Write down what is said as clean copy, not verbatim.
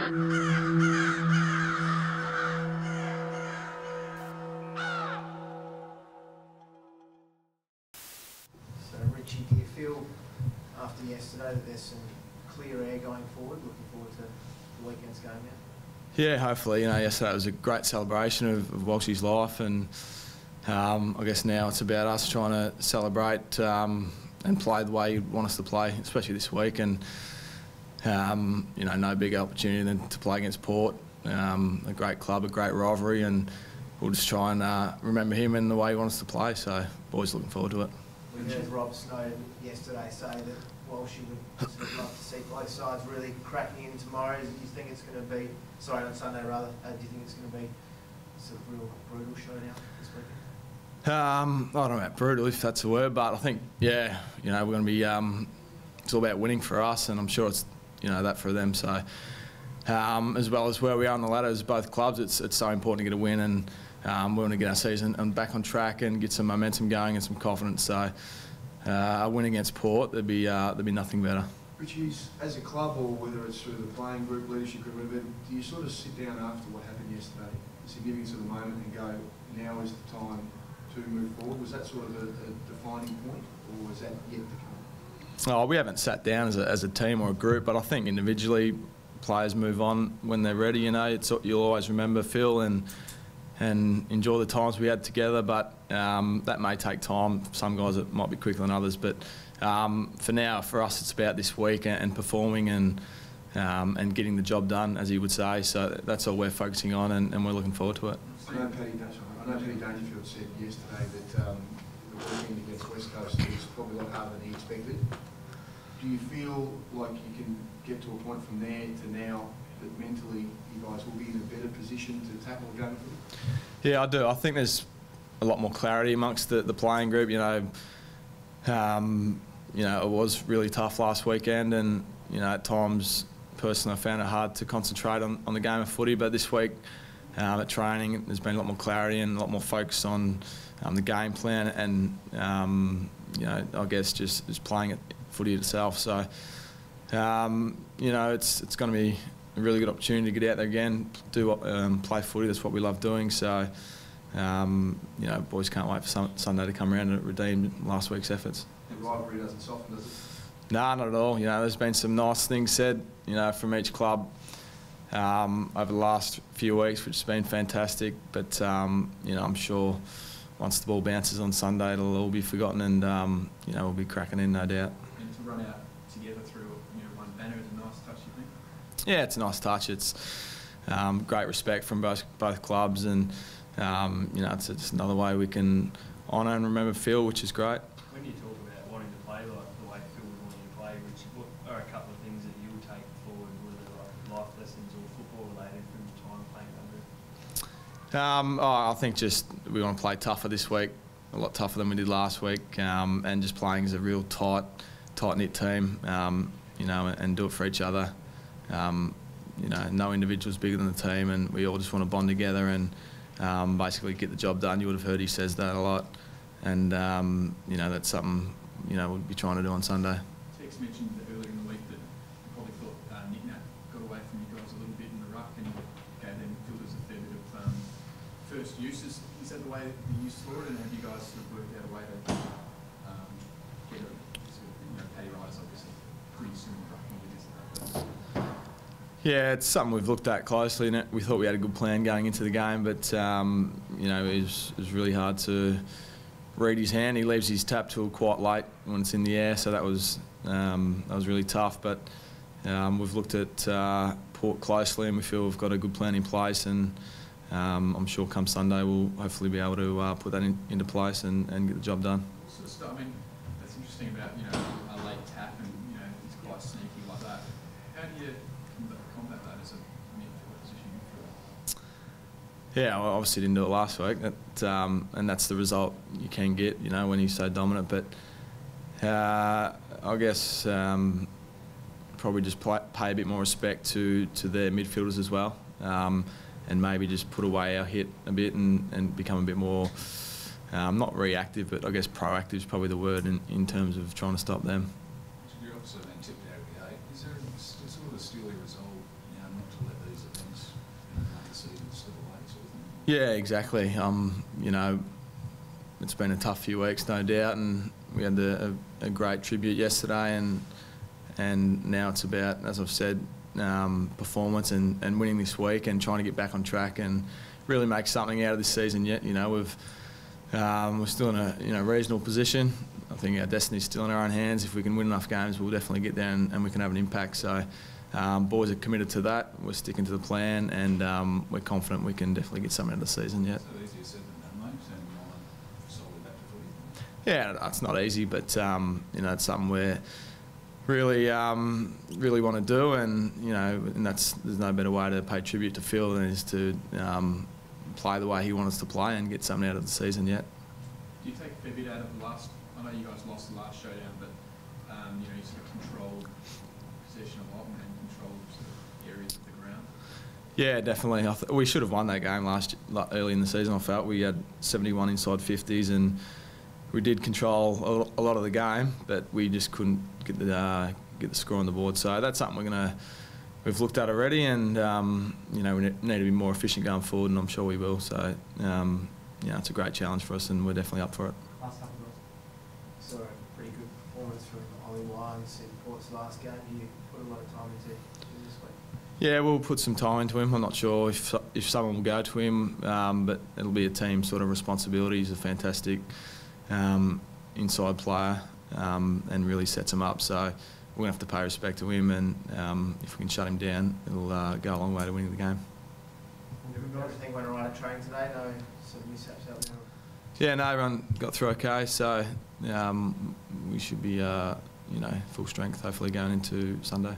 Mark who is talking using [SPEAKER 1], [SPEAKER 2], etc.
[SPEAKER 1] So Richie, do you feel after yesterday that there's some clear air going forward? Looking forward to the weekend's game now?
[SPEAKER 2] Yeah, hopefully. Yesterday was a great celebration of Walshy's life, and I guess now it's about us trying to celebrate and play the way you'd want us to play, especially this week. And no bigger opportunity than to play against Port, a great club, a great rivalry, and we'll just try and remember him and the way he wants us to play. So, boys, looking forward to it.
[SPEAKER 1] We heard Rob Snowden yesterday say that Walshy would sort of love to see both sides really cracking in tomorrow. Do you think it's going to be, on Sunday rather, do you think it's going to be sort of real brutal showdown this weekend?
[SPEAKER 2] I don't know about brutal, if that's a word, but I think, we're going to be, it's all about winning for us, and I'm sure it's, that for them. So, as well as where we are on the ladder as both clubs, it's so important to get a win, and we want to get our season back on track and get some momentum going and some confidence. So, a win against Port, there'd be nothing better.
[SPEAKER 3] Richie, as a club, or whether it's through the playing group, leadership group, whatever, do you sort of sit down after what happened yesterday, the significance of the moment, and go, now is the time to move forward? Was that sort of a defining point, or was that yet to come?
[SPEAKER 2] Oh, we haven't sat down as a team or a group, but I think individually players move on when they're ready. You'll always remember Phil and enjoy the times we had together, but that may take time. Some guys it might be quicker than others, but for now, for us, it's about this week and performing and getting the job done, as he would say. So that's all we're focusing on, and we're looking forward to it.
[SPEAKER 3] I know Paddy Dangerfield said yesterday that the weekend against West Coast was probably a lot harder than he expected. Do you feel like you can get to a point from there to now that mentally you guys will be in a better position to tackle a game of football? Yeah, I do. I think there's a lot more clarity amongst the playing group. It was really tough last weekend, and at times personally I found it hard to concentrate on the game of footy. But this week at training, there's been a lot more clarity and a lot more focus on the game plan, and I guess just playing at footy itself. So it's going to be a really good opportunity to get out there again, play footy. That's what we love doing. So boys can't wait for Sunday to come around and redeem last week's efforts. The rivalry doesn't soften, does it?
[SPEAKER 2] No, not at all. There's been some nice things said, from each club over the last few weeks, which has been fantastic. But I'm sure once the ball bounces on Sunday, it'll all be forgotten, and we'll be cracking in, no doubt.
[SPEAKER 4] And to run out together through one banner is a nice touch, you think?
[SPEAKER 2] Yeah, it's a nice touch. It's great respect from both clubs, and it's just another way we can honour and remember Phil, which is great.
[SPEAKER 4] When you talk about wanting to play like the way Phil would want you to play, Richie, what are a couple of things that you would take forward, whether like life lessons or football related from your time playing under?
[SPEAKER 2] I think just we want to play tougher this week, a lot tougher than we did last week, and just playing as a real tight-knit team, and do it for each other. No individual's bigger than the team, and we all just want to bond together and basically get the job done. You would have heard he says that a lot, and that's something we'll be trying to do on Sunday.
[SPEAKER 4] Tex mentioned earlier in the week that you probably thought Nick Nat got away from you guys a little bit in the ruck and gave them fielders a fair bit of first use. Is that the way that you used for it, and have you guys sort of worked out a way to get Paddy Rise obviously pretty soon rucking with this?
[SPEAKER 2] Yeah, it's something we've looked at closely, and we thought we had a good plan going into the game, but it was really hard to read his hand. He leaves his tap tool quite late when it's in the air, so that was really tough. But we've looked at Port closely, and we feel we've got a good plan in place, and I'm sure come Sunday we'll hopefully be able to put that into place and get the job done.
[SPEAKER 4] Sort of stuff. I mean, that's interesting about a late tap, and it's quite sneaky like that. How do you combat that as a midfield position?
[SPEAKER 2] Yeah, I obviously didn't do it last week, and that's the result you can get, when he's so dominant. But I guess probably just pay a bit more respect to their midfielders as well, and maybe just put away our hit a bit and become a bit more, not reactive, but I guess proactive is probably the word in terms of trying to stop them.
[SPEAKER 5] You're obviously been tipped out of the eight. Is there sort of a steely result, not to let these events, make the season slip away, sort of thing?
[SPEAKER 2] Yeah, exactly. You know, it's been a tough few weeks, no doubt, and we had a great tribute yesterday, and now it's about, as I've said, performance and winning this week and trying to get back on track and really make something out of this season yet. You know, we're still in a reasonable position. I think our destiny's still in our own hands. If we can win enough games, we'll definitely get there and we can have an impact. So boys are committed to that. We're sticking to the plan, and we're confident we can definitely get something out of the season yet.
[SPEAKER 5] So easier said than done, mate, turning your mind solely back to footy?
[SPEAKER 2] Yeah, it's not easy, but you know, it's something we're really want to do, and you know, and there's no better way to pay tribute to Phil than is to play the way he wants us to play and get something out of the season yet.
[SPEAKER 4] Do you take a fair bit out of the last? I know you guys lost the last showdown, but you know, you sort of controlled possession a lot and controlled sort of areas of the ground.
[SPEAKER 2] Yeah, definitely. We should have won that game early in the season. I felt we had 71 inside 50s, and we did control a lot of the game, but we just couldn't get the score on the board. So that's something we've looked at already, and you know, we need to be more efficient going forward, and I'm sure we will. So yeah, it's a great challenge for us, and we're definitely up for it.
[SPEAKER 1] Last couple of saw a pretty good performance from Ollie Wines in Port's last game. Do you put a lot of time into this week?
[SPEAKER 2] Yeah, we'll put some time into him. I'm not sure if someone will go to him, but it'll be a team sort of responsibility. He's a fantastic inside player and really sets him up. So we're going to have to pay respect to him, and if we can shut him down, it'll go a long way to winning the game.
[SPEAKER 1] Everything went all right at training today? No sort of mishaps out there?
[SPEAKER 2] Yeah, no, everyone got through okay. So we should be, you know, full strength hopefully going into Sunday.